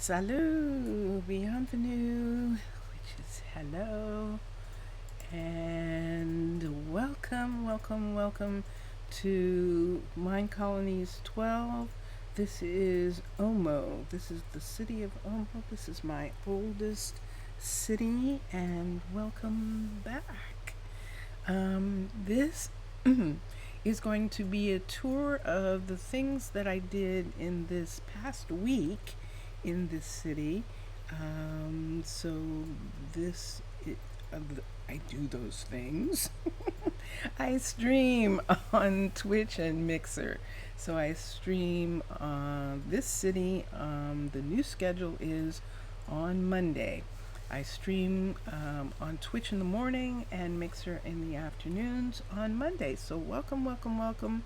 Salut, bienvenue, which is hello, and welcome to Minecolonies 12. This is Omo. This is the city of Omo. This is my oldest city, and welcome back. This is going to be a tour of the things that I did in this past week in this city. So this it, I do those things. I stream on Twitch and Mixer. So I stream this city. The new schedule is on Monday. I stream on Twitch in the morning and Mixer in the afternoons on Monday. So welcome.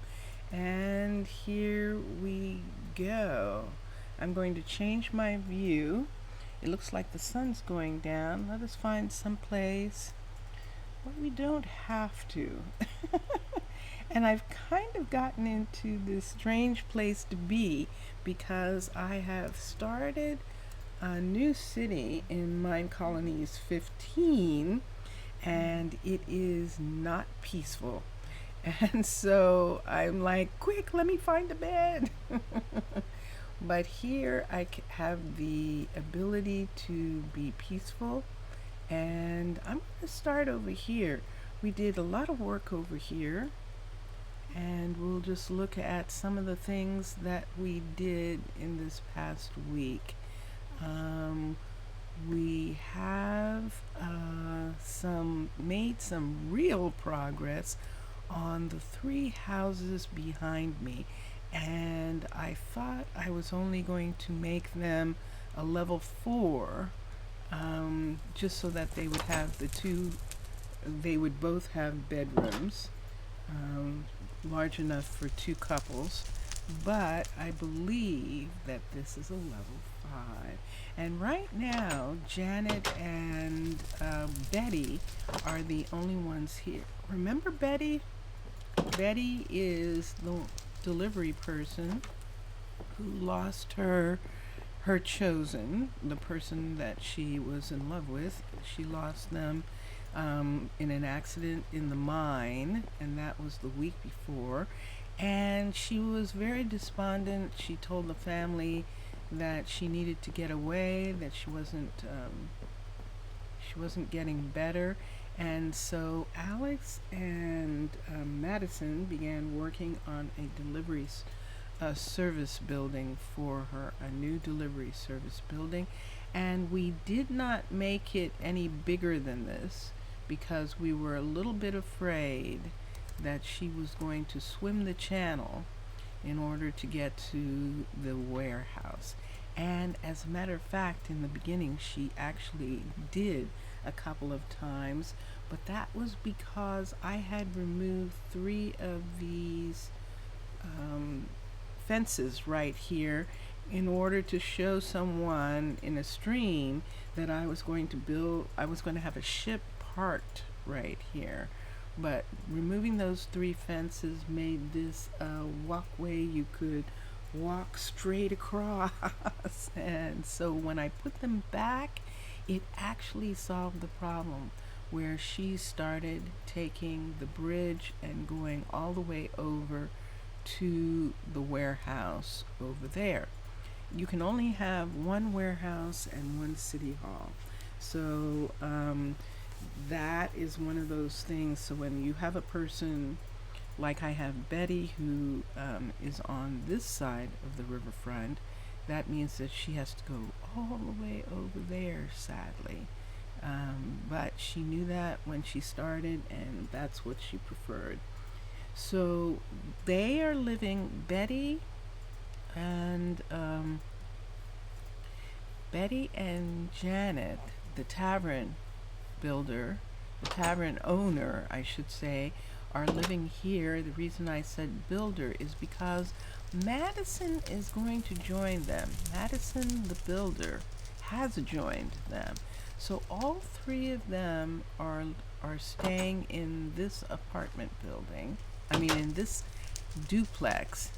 And here we go. I'm going to change my view. It looks like the sun's going down. Let us find some place where we don't have to. And I've kind of gotten into this strange place to be because I have started a new city in Minecolonies 15, and it is not peaceful. And so I'm like, quick, let me find a bed. But here I have the ability to be peaceful, and I'm going to start over here. We did a lot of work over here, and we'll just look at some of the things that we did in this past week. We have made some real progress on the three houses behind me, and I thought I was only going to make them a level 4, just so that they would have they would both have bedrooms, large enough for 2 couples. But I believe that this is a level 5. And right now, Janet and Betty are the only ones here. Remember Betty? Betty is the delivery person who lost her chosen, the person that she was in love with. She lost them in an accident in the mine, and that was the week before. And she was very despondent. She told the family that she needed to get away, that she wasn't getting better. And so Alex and Madison began working on a delivery service building for her, a new delivery service building. And we did not make it any bigger than this because we were a little bit afraid that she was going to swim the channel in order to get to the warehouse. And as a matter of fact, in the beginning, she actually did a couple of times, but that was because I had removed 3 of these fences right here in order to show someone in a stream that I was going to have a ship parked right here. But removing those 3 fences made this walkway you could walk straight across. And so when I put them back, it actually solved the problem where she started taking the bridge and going all the way over to the warehouse over there. You can only have 1 warehouse and 1 city hall. So that is one of those things. So when you have a person like I have Betty, who is on this side of the riverfront, that means that she has to go all the way over there, sadly. But she knew that when she started, and that's what she preferred. So they are living, Betty and Janet, the tavern owner, I should say, are living here. The reason I said builder is because Madison is going to join them. Madison, the builder, has joined them. So all 3 of them are staying in this apartment building. I mean, in this duplex.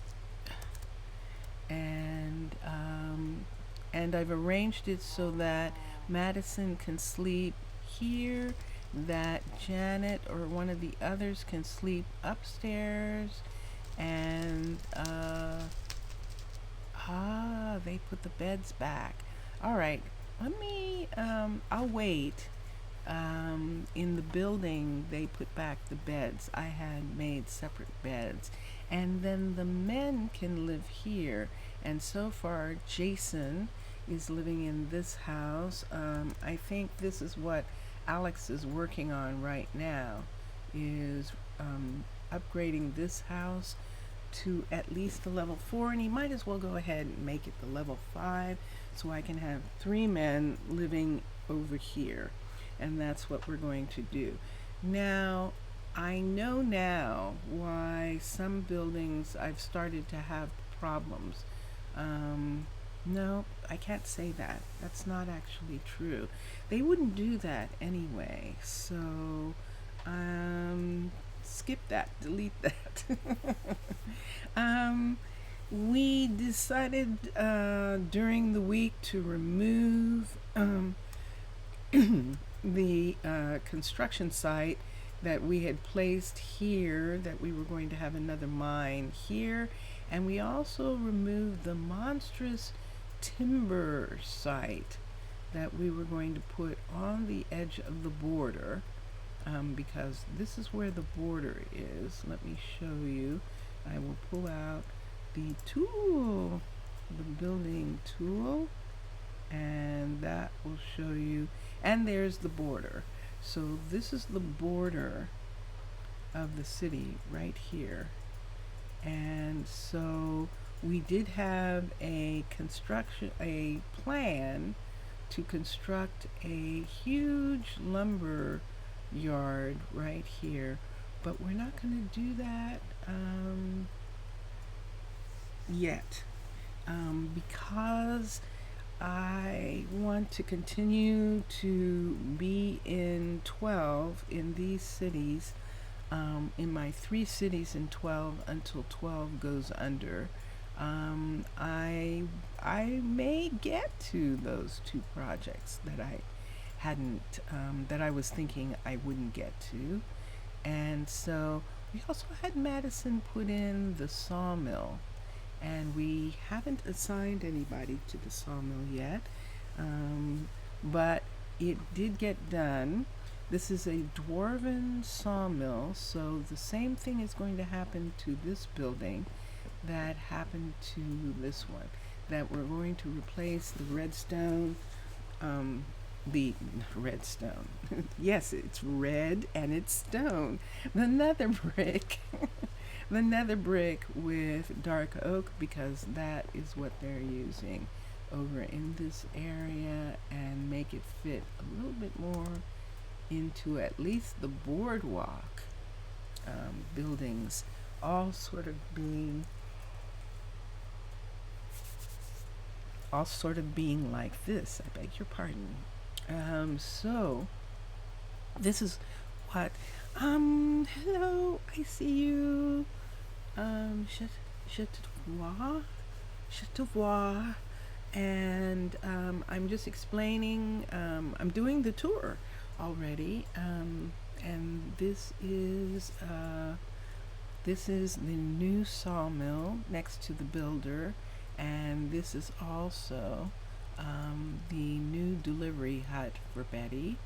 And and I've arranged it so that Madison can sleep here, that Janet or one of the others can sleep upstairs, and they put the beds back. All right, let me, I'll wait. In the building, they put back the beds. I had made separate beds. And then the men can live here. And so far, Jason is living in this house. I think this is what Alex is working on right now, is upgrading this house to at least the level 4, and he might as well go ahead and make it the level 5 so I can have 3 men living over here. And that's what we're going to do. Now, I know now why some buildings I've started to have problems. No, I can't say that. That's not actually true. They wouldn't do that anyway. So, skip that, delete that. We decided during the week to remove the construction site that we had placed here, that we were going to have another mine here, and we also removed the monstrous timber site that we were going to put on the edge of the border, because this is where the border is. Let me show you. I will pull out the tool, the building tool, and that will show you. And there's the border. So this is the border of the city right here. And so we did have a plan to construct a huge lumber yard right here, but we're not going to do that yet, because I want to continue to be in 12 in these cities, in my 3 cities in 12 until 12 goes under. I may get to those 2 projects that I hadn't, that I was thinking I wouldn't get to. And so we also had Madison put in the sawmill, and we haven't assigned anybody to the sawmill yet, but it did get done. This is a dwarven sawmill, so the same thing is going to happen to this building that happened to this one, that we're going to replace the redstone, the redstone. Yes, it's red and it's stone. The nether brick. The nether brick with dark oak, because that is what they're using over in this area, and make it fit a little bit more into at least the boardwalk buildings, all sort of being like this. I beg your pardon. So this is what, hello, I see you. Je te vois. And I'm just explaining, I'm doing the tour already, and this is the new sawmill next to the builder, and this is also the new delivery hut for Betty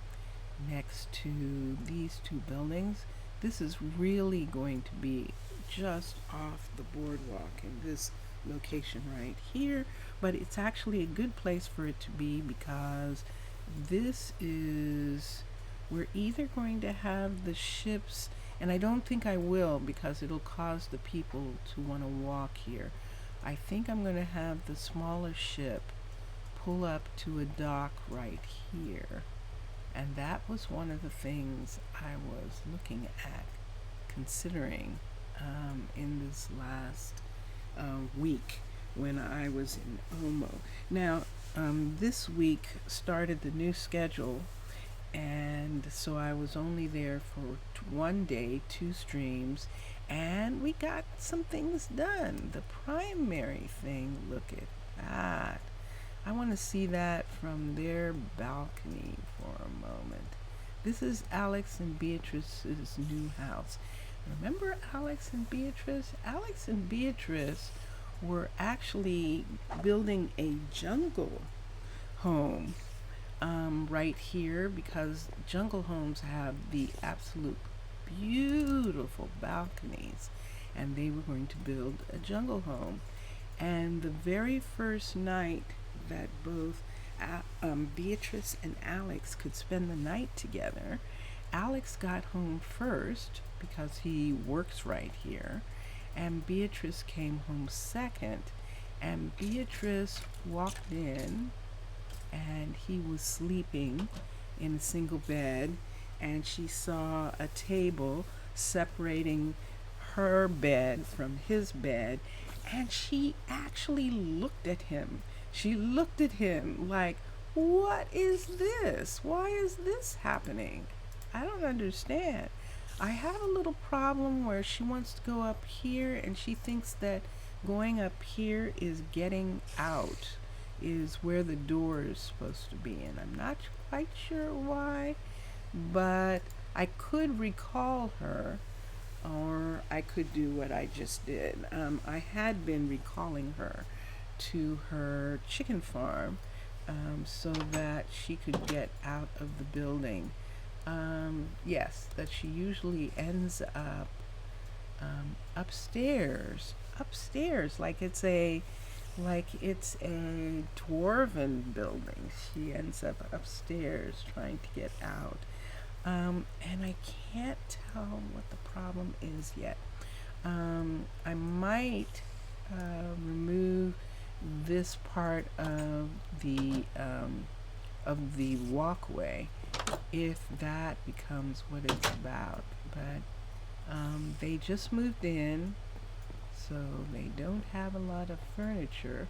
next to these 2 buildings. This is really going to be just off the boardwalk in this location right here, but it's actually a good place for it to be, because we're either going to have the ships, and I don't think I will, because it'll cause the people to want to walk here. I think I'm going to have the smaller ship pull up to a dock right here. And that was one of the things I was looking at, considering in this last week when I was in Omo. Now, this week started the new schedule, and so I was only there for 1 day, 2 streams, and we got some things done. The primary thing, look at that. I want to see that from their balcony for a moment. This is Alex and Beatrice's new house. Remember Alex and Beatrice? Alex and Beatrice were actually building a jungle home right here because jungle homes have the absolute beautiful balconies, and they were going to build a jungle home. And the very first night that both Beatrice and Alex could spend the night together, Alex got home first because he works right here, and Beatrice came home second. And Beatrice walked in, and he was sleeping in a single bed, and she saw a table separating her bed from his bed, and she actually looked at him. She looked at him like, what is this? Why is this happening? I don't understand. I have a little problem where she wants to go up here and she thinks that going up here is getting out, is where the door is supposed to be. And I'm not quite sure why, but I could recall her, or I could do what I just did. I had been recalling her to her chicken farm so that she could get out of the building. Yes, that she usually ends up upstairs, like it's a dwarven building. She ends up upstairs trying to get out. And I can't tell what the problem is yet. I might remove this part of the walkway if that becomes what it's about. But they just moved in, so they don't have a lot of furniture.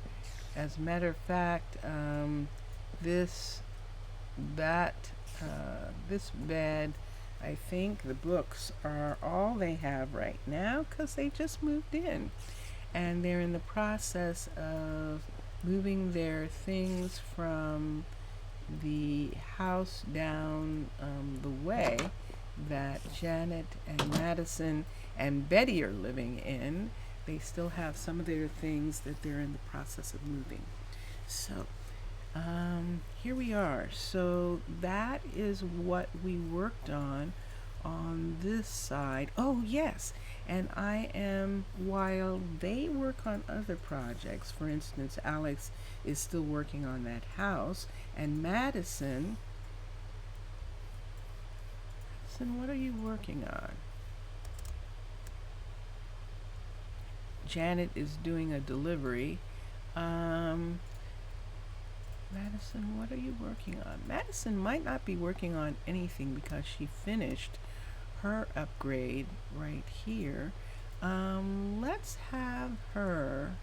As a matter of fact, this bed, I think the books are all they have right now because they just moved in, and they're in the process of moving their things from the house down the way that Janet and Madison and Betty are living in. They still have some of their things that they're in the process of moving. So here we are. So that is what we worked on this side. Oh yes, and I am, while they work on other projects, for instance, Alex is still working on that house, and Madison, what are you working on? Janet is doing a delivery. Madison, what are you working on? Madison might not be working on anything because she finished her upgrade right here. Let's have her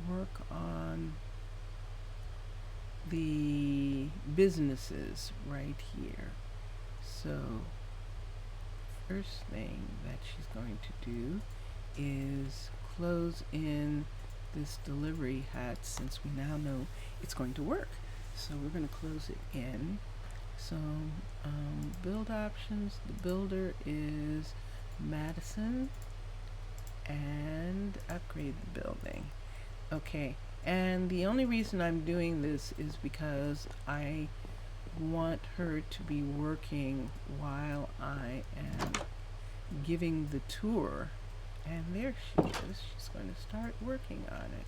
work on the businesses right here. So, first thing that she's going to do is close in this delivery hat, since we now know it's going to work. So we're going to close it in. So build options, the builder is Madison, and upgrade the building. Okay, and the only reason I'm doing this is because I want her to be working while I am giving the tour. And there she is. She's going to start working on it.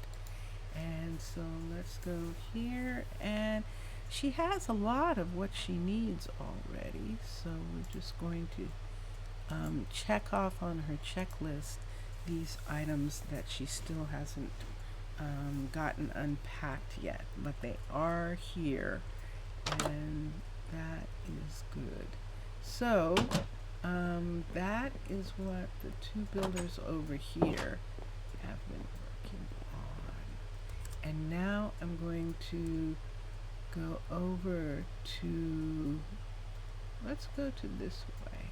And so let's go here. And she has a lot of what she needs already. So we're just going to check off on her checklist these items that she still hasn't gotten unpacked yet. But they are here. And that is good. So that is what the two builders over here have been working on. And now I'm going to go over to, let's go to this way.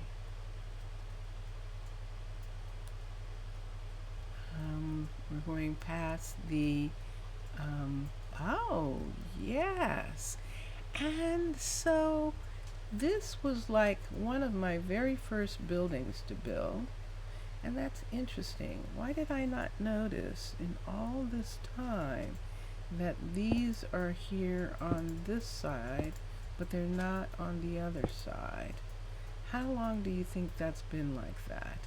We're going past the Um, oh, yes. And so this was like one of my very first buildings to build. And that's interesting. Why did I not notice in all this time that these are here on this side, but they're not on the other side? How long do you think that's been like that?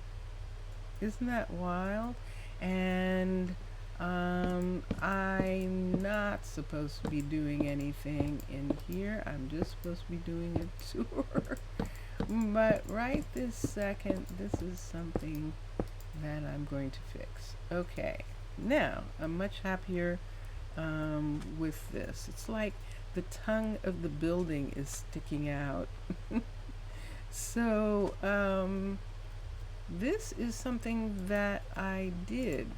Isn't that wild? And I'm not supposed to be doing anything in here. I'm just supposed to be doing a tour. But right this second, this is something that I'm going to fix. Okay, now I'm much happier with this. It's like the tongue of the building is sticking out. So, this is something that I did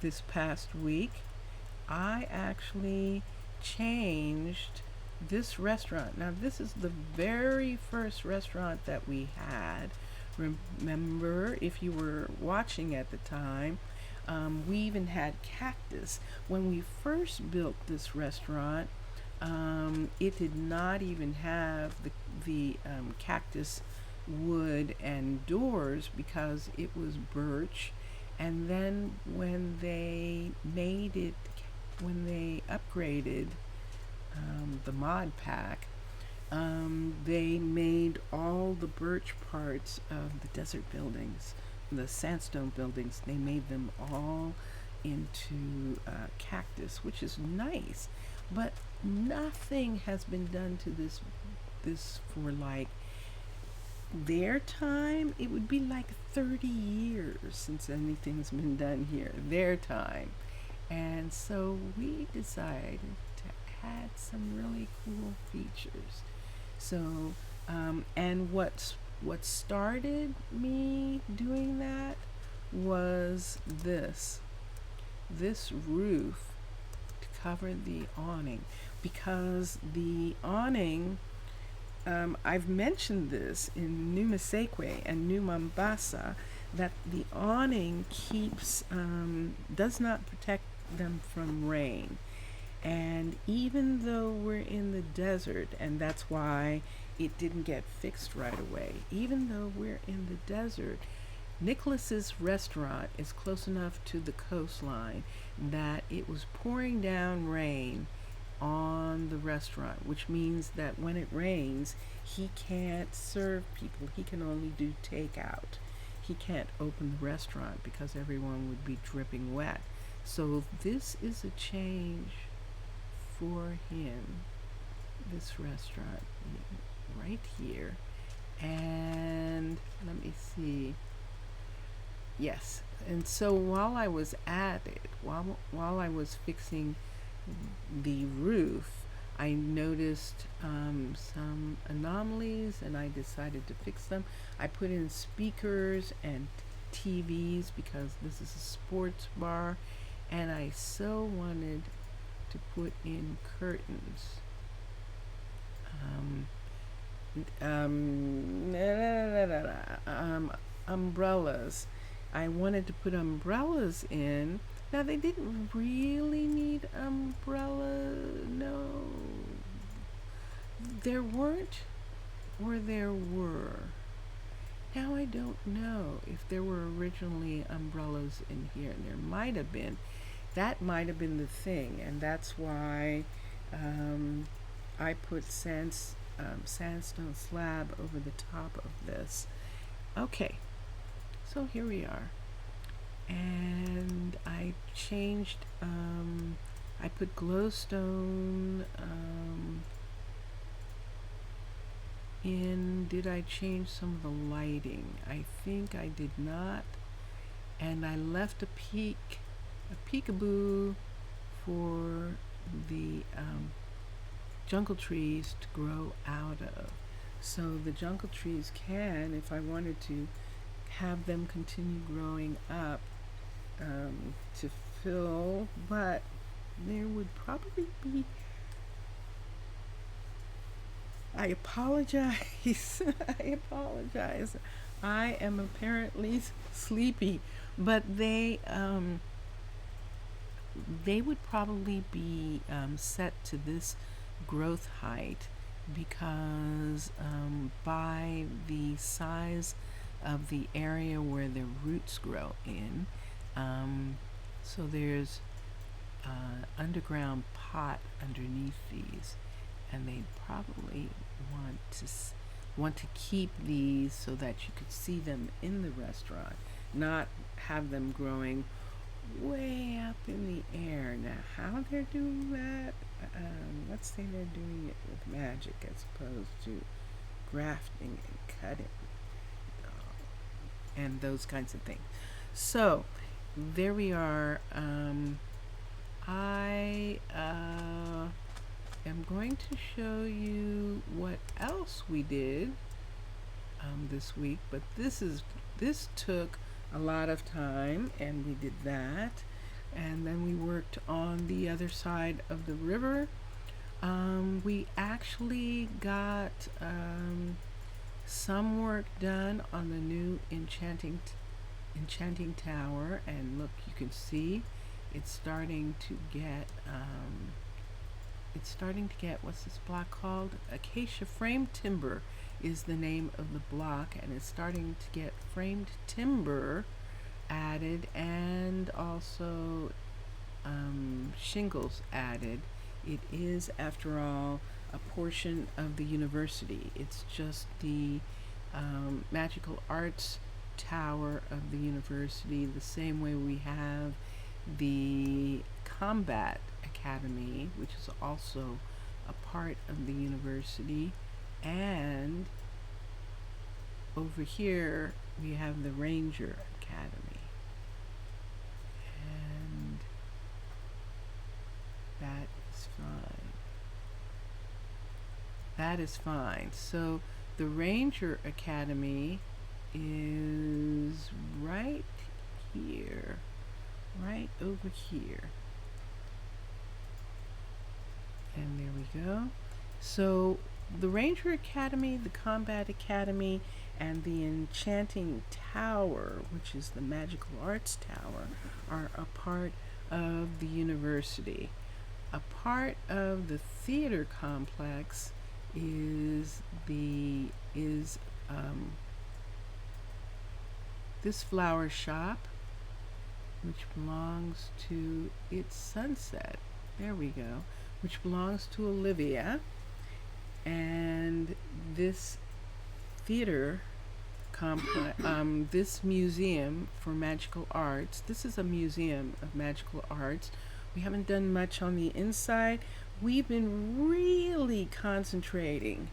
this past week. I actually changed this restaurant. Now, this is the very first restaurant that we had. Remember, if you were watching at the time, we even had cactus. When we first built this restaurant, it did not even have the cactus wood and doors because it was birch. And then when they made it, when they upgraded the mod pack, they made all the birch parts of the desert buildings, the sandstone buildings, they made them all into cactus, which is nice. But nothing has been done to this for like their time. It would be like 30 years since anything's been done here, their time. And so we decided to add some really cool features. So, and what started me doing that was this roof to cover the awning, because the awning, I've mentioned this in New Masekwe and New Mombasa, that the awning does not protect them from rain. And even though we're in the desert, and that's why it didn't get fixed right away, even though we're in the desert, Nicholas's restaurant is close enough to the coastline that it was pouring down rain on the restaurant, which means that when it rains, he can't serve people. He can only do takeout. He can't open the restaurant because everyone would be dripping wet. So this is a change for him, this restaurant right here. And let me see. Yes. And so while I was at it, while I was fixing the roof, I noticed some anomalies and I decided to fix them. I put in speakers and TVs because this is a sports bar, and I so wanted to put in curtains. Umbrellas. I wanted to put umbrellas in. Now, they didn't really need umbrellas. No. There weren't, or there were. Now, I don't know if there were originally umbrellas in here. There might have been. That might have been the thing, and that's why I put sandstone slab over the top of this. Okay, so here we are. And I changed, I put glowstone in. Did I change some of the lighting? I think I did not. And I left a peekaboo for the jungle trees to grow out of. So the jungle trees can, if I wanted to, have them continue growing up to fill, but there would probably be, I apologize. I apologize. I am apparently sleepy, but they would probably be set to this growth height because by the size of the area where the roots grow in, so there's underground pot underneath these, and they probably want to keep these so that you could see them in the restaurant, not have them growing way up in the air. Now, how they're doing that, let's say they're doing it with magic as opposed to grafting and cutting and those kinds of things. So, there we are. I am going to show you what else we did this week, but this took a lot of time, and we did that, and then we worked on the other side of the river. We actually got some work done on the new enchanting tower, and look, you can see it's starting to get what's this block called? Acacia framed timber is the name of the block, and it's starting to get framed timber added, and also shingles added. It is, after all, a portion of the university. It's just the magical arts tower of the university, the same way we have the combat academy, which is also a part of the university, and over here we have the ranger academy, and that is fine. That is fine. So the ranger academy is right here, right over here. And there we go. So the Ranger Academy, the Combat Academy, and the Enchanting Tower, which is the Magical Arts Tower, are a part of the university. A part of the theater complex is this flower shop, which belongs to It's Sunset. There we go. Which belongs to Olivia. And this theater complex, this museum for magical arts, this is a museum of magical arts. We haven't done much on the inside. We've been really concentrating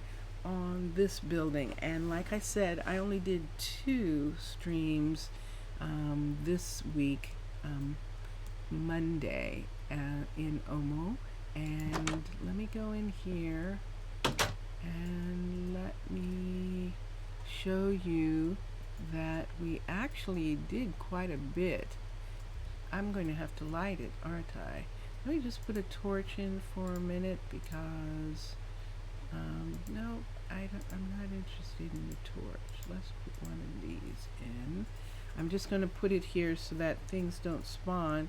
on this building, and like I said, I only did 2 streams this week, Monday, in Omo. And let me go in here and let me show you that we actually did quite a bit. I'm going to have to light it, aren't I? Let me just put a torch in for a minute because no, I'm not interested in the torch. Let's put one of these in. I'm just going to put it here so that things don't spawn.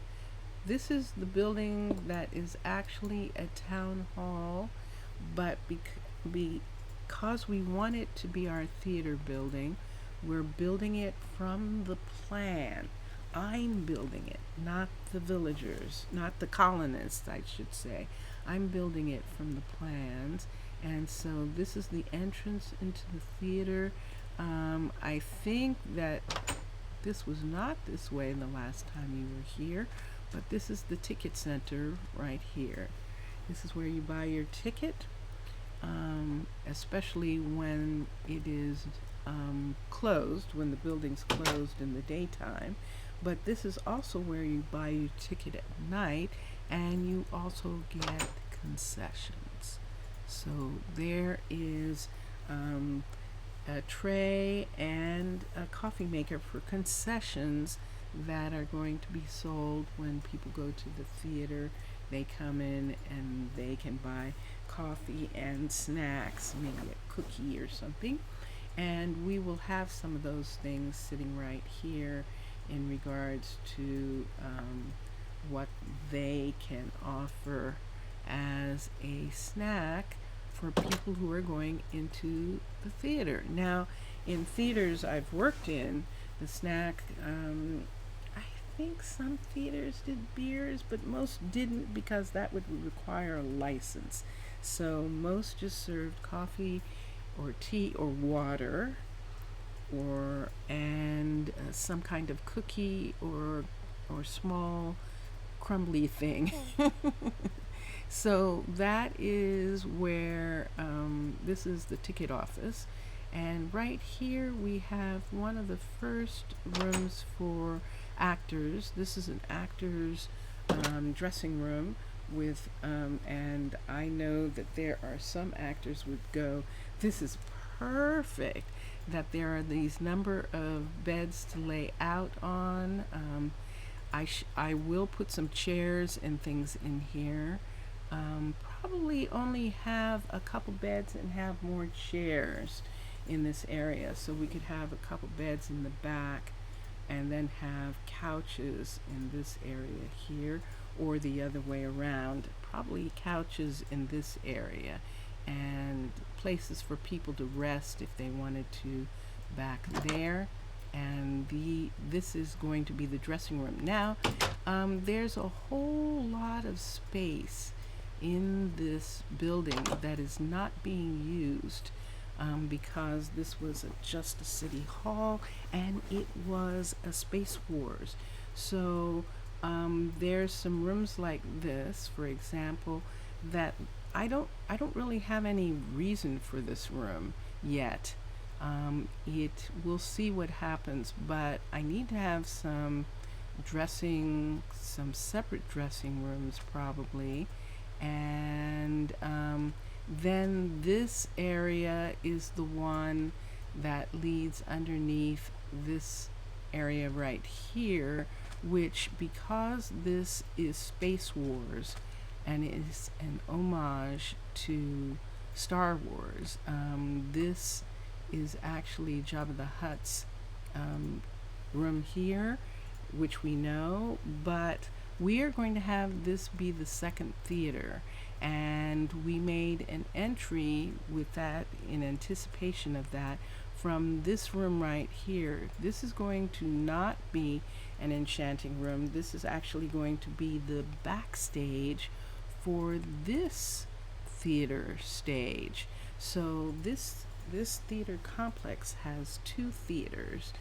This is the building that is actually a town hall, but because we want it to be our theater building, we're building it from the plan. I'm building it, not the villagers, not the colonists, I should say. I'm building it from the plans. And so this is the entrance into the theater. I think that this was not this way the last time you were here, but this is the ticket center right here. This is where you buy your ticket, especially when it is closed, when the building's closed in the daytime. But this is also where you buy your ticket at night, and you also get concessions. So there is a tray and a coffee maker for concessions that are going to be sold when people go to the theater. They come in and they can buy coffee and snacks, maybe a cookie or something. And we will have some of those things sitting right here in regards to what they can offer as a snack for people who are going into the theater. Now, in theaters I've worked in, the snack, I think some theaters did beers, but most didn't because that would require a license. So most just served coffee or tea or water or and some kind of cookie or small crumbly thing. So that is where this is the ticket office. And right here we have one of the first rooms for actors. This is an actor's dressing room with, and I know that there are some actors would go, this is perfect, that there are these number of beds to lay out on. I will put some chairs and things in here. Probably only have a couple beds and have more chairs in this area, so we could have a couple beds in the back and then have couches in this area here, or the other way around, probably couches in this area and places for people to rest if they wanted to back there. And this is going to be the dressing room. Now there's a whole lot of space in this building that is not being used because this was just a city hall and it was a space wars. So there's some rooms like this, for example, that I don't really have any reason for this room yet. We'll see what happens, but I need to have some separate dressing rooms probably. And then this area is the one that leads underneath this area right here, which, because this is Space Wars and is an homage to Star Wars, this is actually Jabba the Hutt's room here, which we know, but we are going to have this be the second theater, and we made an entry with that in anticipation of that from this room right here. This is going to not be an enchanting room. This is actually going to be the backstage for this theater stage. So this theater complex has two theaters,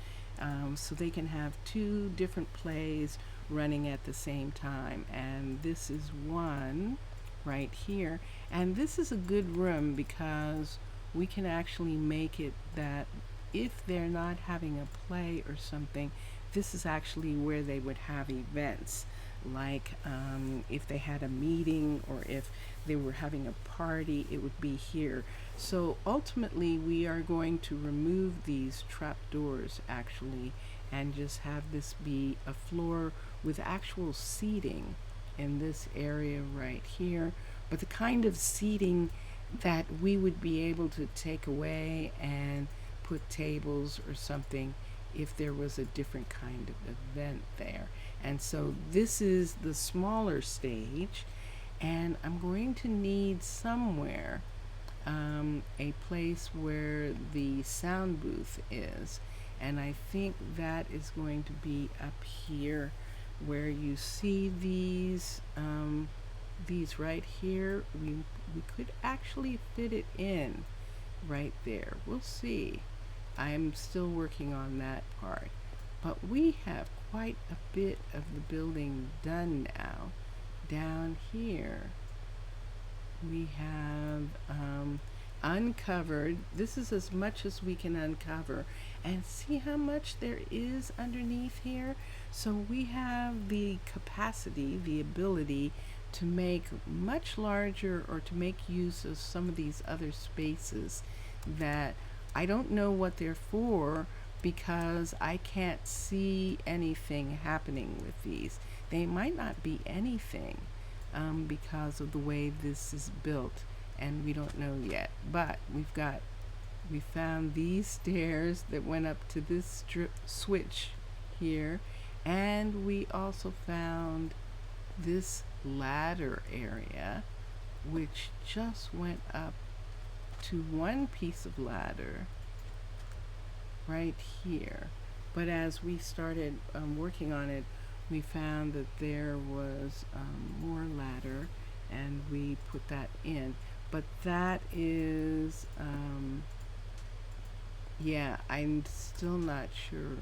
so they can have two different plays running at the same time, and this is one right here. And this is a good room because we can actually make it that if they're not having a play or something, this is actually where they would have events, like if they had a meeting or if they were having a party, it would be here. So ultimately we are going to remove these trap doors actually and just have this be a floor with actual seating in this area right here, but the kind of seating that we would be able to take away and put tables or something if there was a different kind of event there. And so this is the smaller stage, and I'm going to need somewhere a place where the sound booth is, and I think that is going to be up here where you see these right here. We could actually fit it in right there. We'll see. I'm still working on that part, but we have quite a bit of the building done now. Down here we have uncovered. This is as much as we can uncover, and see how much there is underneath here. So we have the capacity, the ability to make much larger, or to make use of some of these other spaces that I don't know what they're for, because I can't see anything happening with these. They might not be anything because of the way this is built, and we don't know yet. But we found these stairs that went up to this switch here, and we also found this ladder area, which just went up to one piece of ladder right here. But as we started working on it, we found that there was more ladder, and we put that in. But that is, yeah, I'm still not sure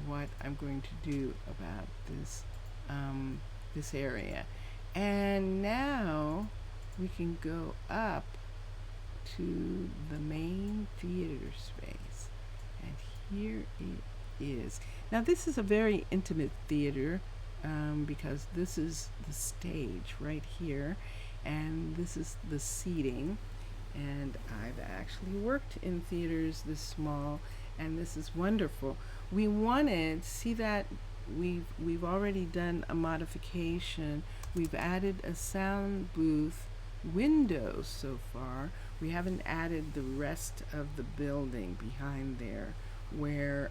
what I'm going to do about this area. And now we can go up to the main theater space, and here it is. Now this is a very intimate theater, because this is the stage right here, and this is the seating. And I've actually worked in theaters this small, and this is wonderful. We wanted, see that we've already done a modification. We've added a sound booth window so far. We haven't added the rest of the building behind there, where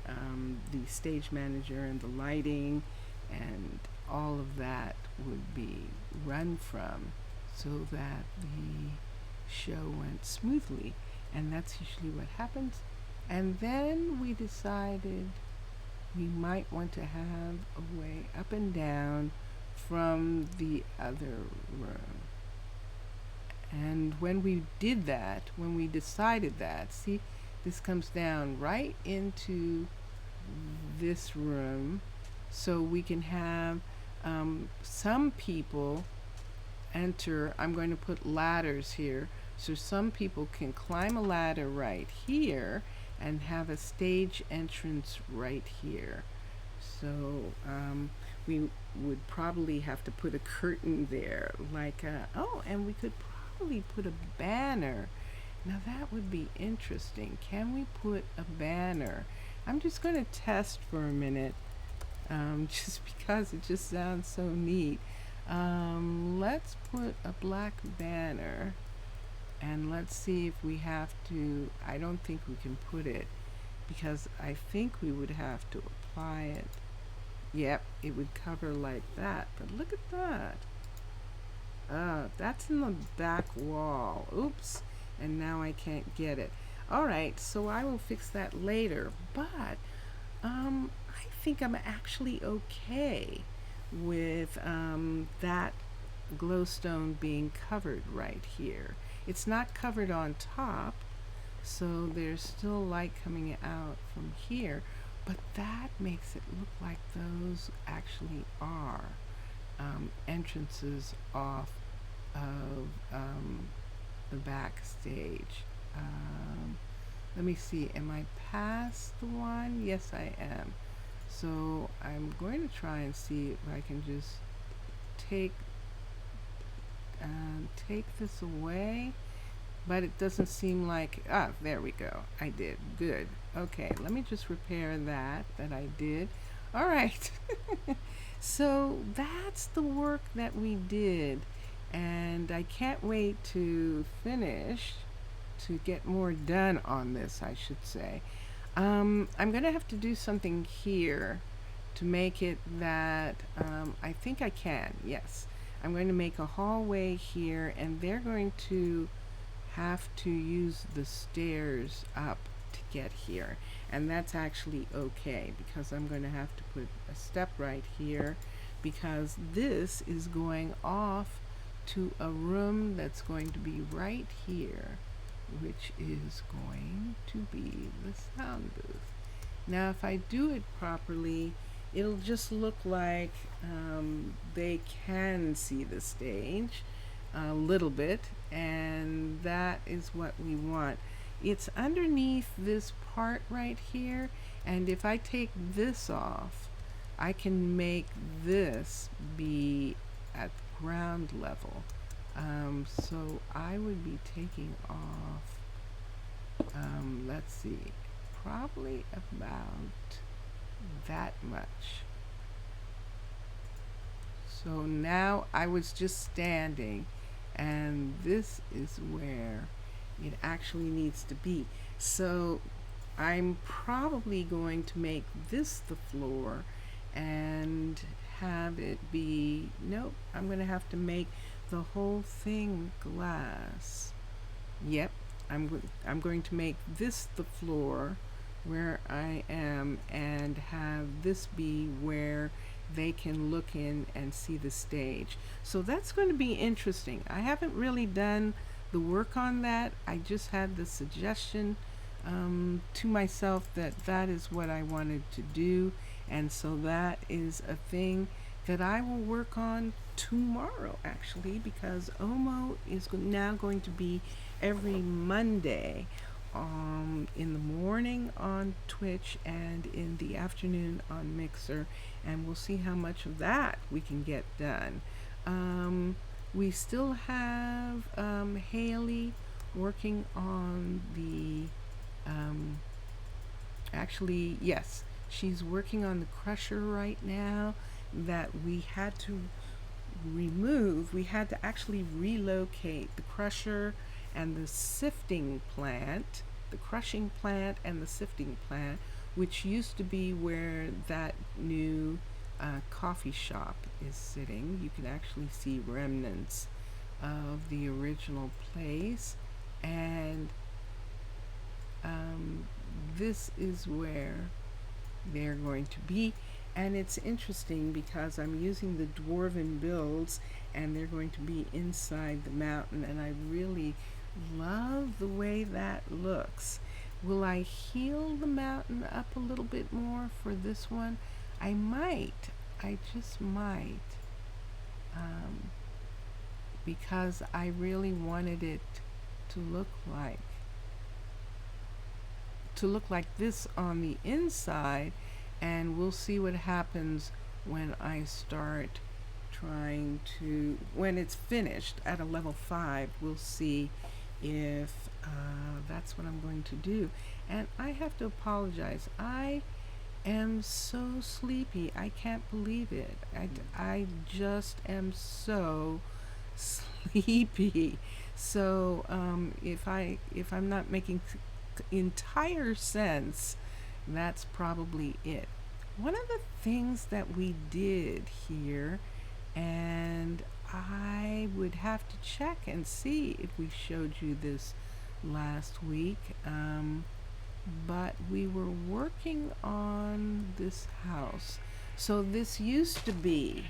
the stage manager and the lighting and all of that would be run from, so that the show went smoothly. And that's usually what happens. And then we decided we might want to have a way up and down from the other room. And when we did that, when we decided that, see, this comes down right into this room, so we can have some people enter. I'm going to put ladders here, so some people can climb a ladder right here and have a stage entrance right here. So we would probably have to put a curtain there, like oh, and we could probably put a banner. Now that would be interesting. Can we put a banner? I'm just going to test for a minute, just because it just sounds so neat. Let's put a black banner, and let's see if we have to. I don't think we can put it, because I think we would have to apply it. Yep, it would cover like that, but look at that. That's in the back wall. Oops, and now I can't get it. All right, so I will fix that later, but I think I'm actually okay with that glowstone being covered right here. It's not covered on top, so there's still light coming out from here, but that makes it look like those actually are entrances off of the backstage. Let me see, am I past the one? Yes, I am. So I'm going to try and see if I can just take this away, but it doesn't seem like, there we go. I did. Good. Okay, let me just repair that I did. All right. So that's the work that we did, and I can't wait to finish, to get more done on this, I should say. I'm going to have to do something here to make it that, I think I can, yes. I'm going to make a hallway here, and they're going to have to use the stairs up to get here. And that's actually okay, because I'm going to have to put a step right here, because this is going off to a room that's going to be right here, which is going to be the sound booth. Now if I do it properly, it'll just look like they can see the stage a little bit, and that is what we want. It's underneath this part right here, and if I take this off, I can make this be at ground level. So I would be taking off, let's see, probably about that much. So now I was just standing, and this is where it actually needs to be. So I'm probably going to make this the floor and have it be, nope, I'm going to have to make the whole thing glass. Yep, I'm going to make this the floor where I am and have this be where they can look in and see the stage. So that's going to be interesting. I haven't really done the work on that. I just had the suggestion to myself that that is what I wanted to do. And so that is a thing that I will work on tomorrow, actually, because Omo is now going to be every Monday in the morning on Twitch and in the afternoon on Mixer, and we'll see how much of that we can get done. We still have Haley working on the, actually, yes, she's working on the crusher right now that we had to remove. We had to actually relocate the crusher and the sifting plant, the crushing plant and the sifting plant, which used to be where that new coffee shop is sitting. You can actually see remnants of the original place, and this is where they're going to be. And it's interesting because I'm using the dwarven builds and they're going to be inside the mountain, and I really love the way that looks. Will I heal the mountain up a little bit more for this one? I might. I just might. Because I really wanted it to look like this on the inside, and we'll see what happens when I start trying to, when it's finished at a level 5, we'll see if that's what I'm going to do. And I have to apologize. I am so sleepy. I can't believe it. I just am so sleepy. So if I'm not making entire sense, that's probably it. One of the things that we did here, and I would have to check and see if we showed you this last week, but we were working on this house. So this used to be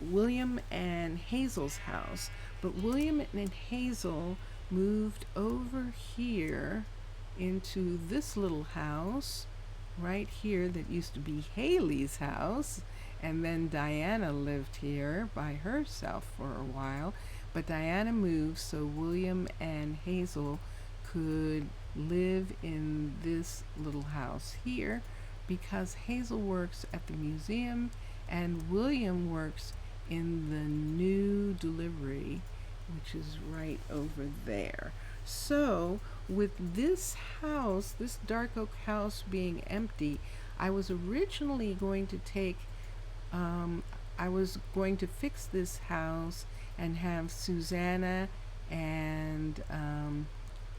William and Hazel's house, but William and Hazel moved over here into this little house right here that used to be Haley's house, and then Diana lived here by herself for a while, but Diana moved so William and Hazel could live in this little house here, because Hazel works at the museum and William works in the new delivery, which is right over there. So with this house, this dark oak house being empty, I was originally going to take, I was going to fix this house and have Susanna and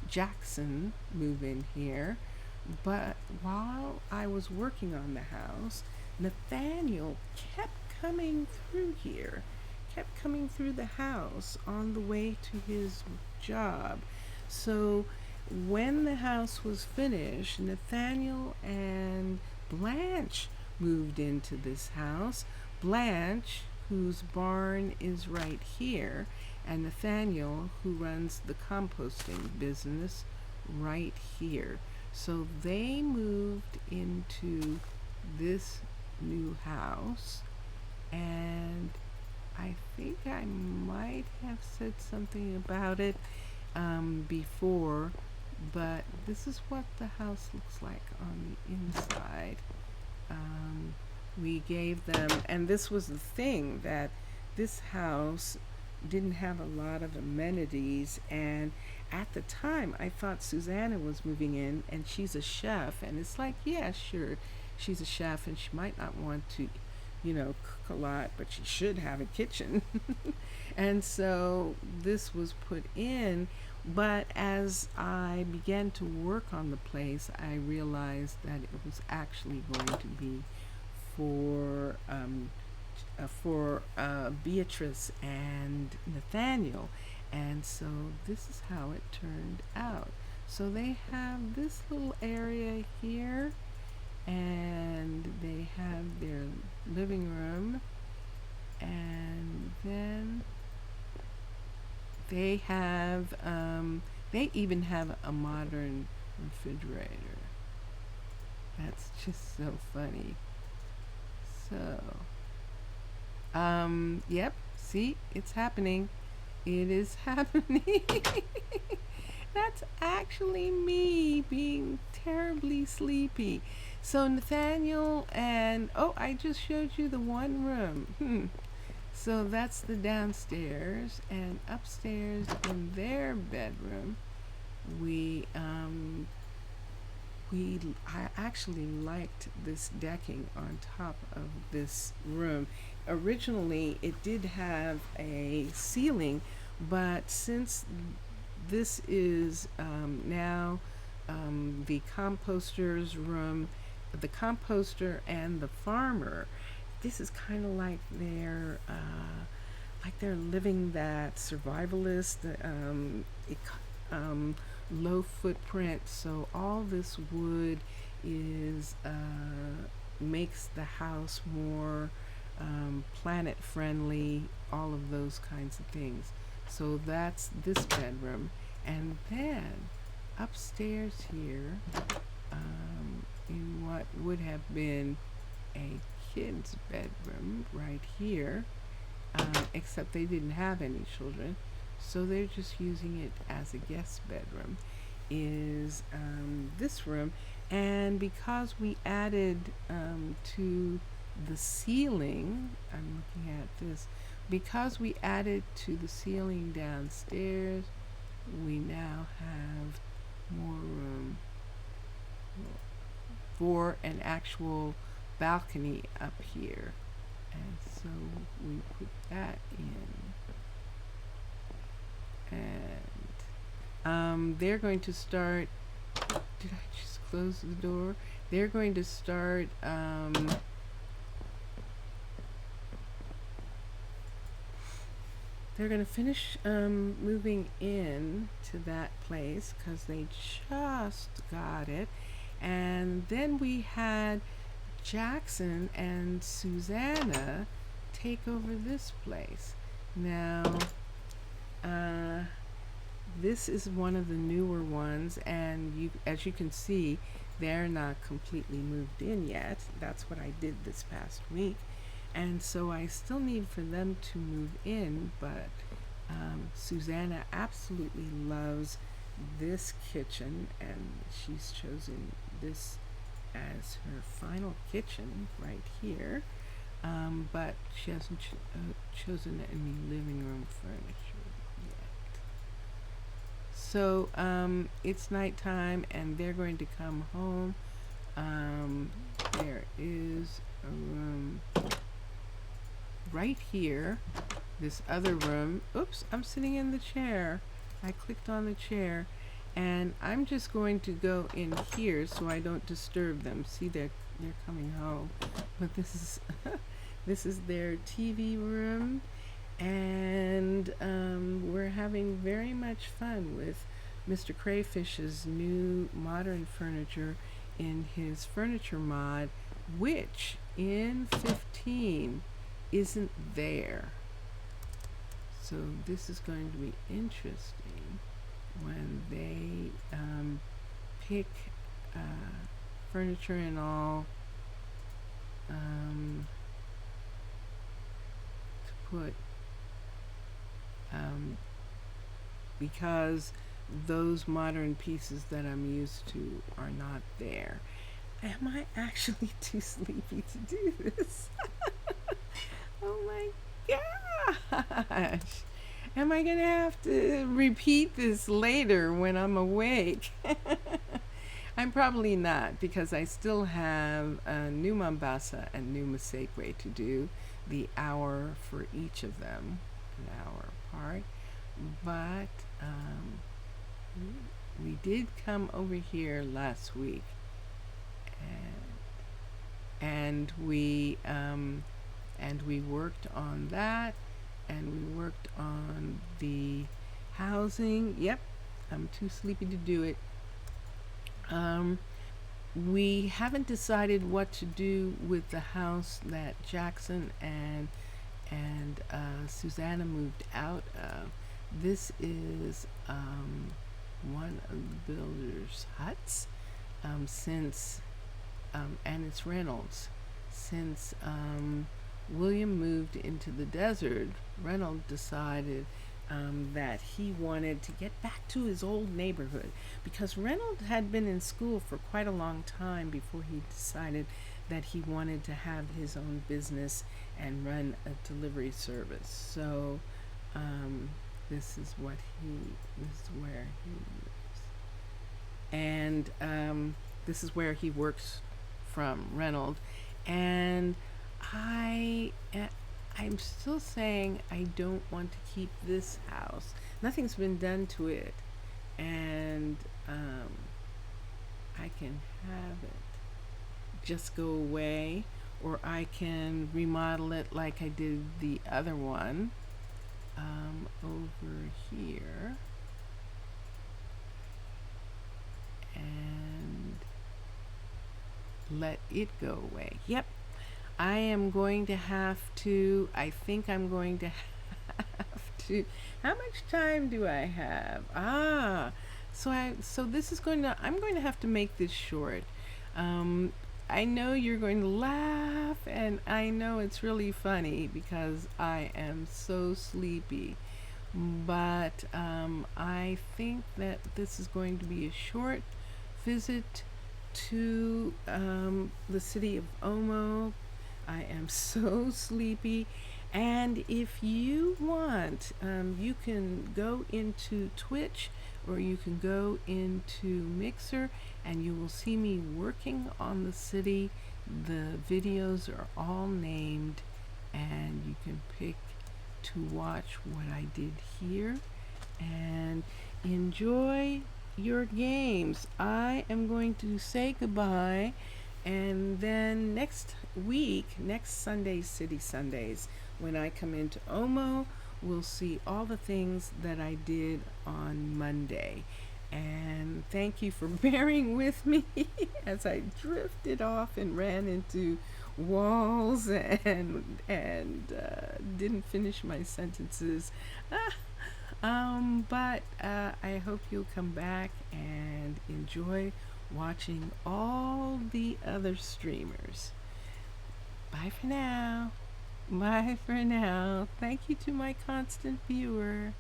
Jackson move in here. But while I was working on the house, Nathaniel kept coming through here, kept coming through the house on the way to his job. So when the house was finished, Nathaniel and Blanche moved into this house. Blanche, whose barn is right here, and Nathaniel, who runs the composting business right here. So they moved into this new house, and I think I might have said something about it before, but this is what the house looks like on the inside. We gave them, and this was the thing, that this house didn't have a lot of amenities, and at the time I thought Susanna was moving in, and she's a chef, and it's like, yeah, sure, she's a chef and she might not want to, cook a lot, but she should have a kitchen. And so this was put in. But as I began to work on the place, I realized that it was actually going to be for Beatrice and Nathaniel, and so this is how it turned out. So they have this little area here, and they have their living room, and then they even have a modern refrigerator. That's just so funny. So, yep, see, it's happening. It is happening. That's actually me being terribly sleepy. So Nathaniel and oh, I just showed you the one room. So that's the downstairs, and upstairs in their bedroom, we I actually liked this decking on top of this room. Originally, it did have a ceiling, but since this is now the composter's room, the composter and the farmer, this is kind of like they're living that survivalist, low footprint. So all this wood is makes the house more planet friendly. All of those kinds of things. So that's this bedroom, and then upstairs here, in what would have been a kid's bedroom right here, except they didn't have any children, so they're just using it as a guest bedroom, is this room. And because we added to the ceiling, I'm looking at this, because we added to the ceiling downstairs, we now have more room for an actual balcony up here. And so we put that in. And they're going to start. Did I just close the door? They're going to start. They're going to finish moving in to that place because they just got it. And then we had Jackson and Susanna take over this place. Now, this is one of the newer ones, and as you can see, they're not completely moved in yet. That's what I did this past week. And so I still need for them to move in, but Susanna absolutely loves this kitchen, and she's chosen this as her final kitchen right here. But she hasn't chosen any living room furniture yet. So it's nighttime, and they're going to come home. There is a room right here, this other room. Oops, I'm sitting in the chair. I clicked on the chair, and I'm just going to go in here so I don't disturb them. See, they're coming home. But this is this is their TV room, and we're having very much fun with Mr. Crayfish's new modern furniture in his furniture mod, which in 15 isn't there. So this is going to be interesting when they pick furniture and all to put, because those modern pieces that I'm used to are not there. Am I actually too sleepy to do this? Oh my gosh. Am I going to have to repeat this later when I'm awake? I'm probably not, because I still have New Mombasa and New Masekwe to do, the hour for each of them, an hour apart. But we did come over here last week, and we worked on that, and we worked on the housing. Yep, I'm too sleepy to do it. We haven't decided what to do with the house that Jackson and Susanna moved out of. This is one of the builder's huts, since and it's Reynolds. Since William moved into the desert, Reynolds decided that he wanted to get back to his old neighborhood, because Reynolds had been in school for quite a long time before he decided that he wanted to have his own business and run a delivery service. So this is where he lives, and this is where he works from, Reynolds. And I I'm still saying I don't want to keep this house. Nothing's been done to it, and I can have it just go away, or I can remodel it like I did the other one over here, and let it go away. Yep, I am going to have to, I think I'm going to have to, how much time do I have? So this is I'm going to have to make this short. I know you're going to laugh, and I know it's really funny because I am so sleepy. But I think that this is going to be a short visit to the city of Omo. I am so sleepy. And if you want, you can go into Twitch, or you can go into Mixer, and you will see me working on the city. The videos are all named, and you can pick to watch what I did here and enjoy your games. I am going to say goodbye, and then next week, next Sunday, City Sundays, when I come into Omo, we'll see all the things that I did on Monday. And thank you for bearing with me as I drifted off and ran into walls and didn't finish my sentences. But I hope you'll come back and enjoy watching all the other streamers. Bye for now. Bye for now. Thank you to my constant viewer.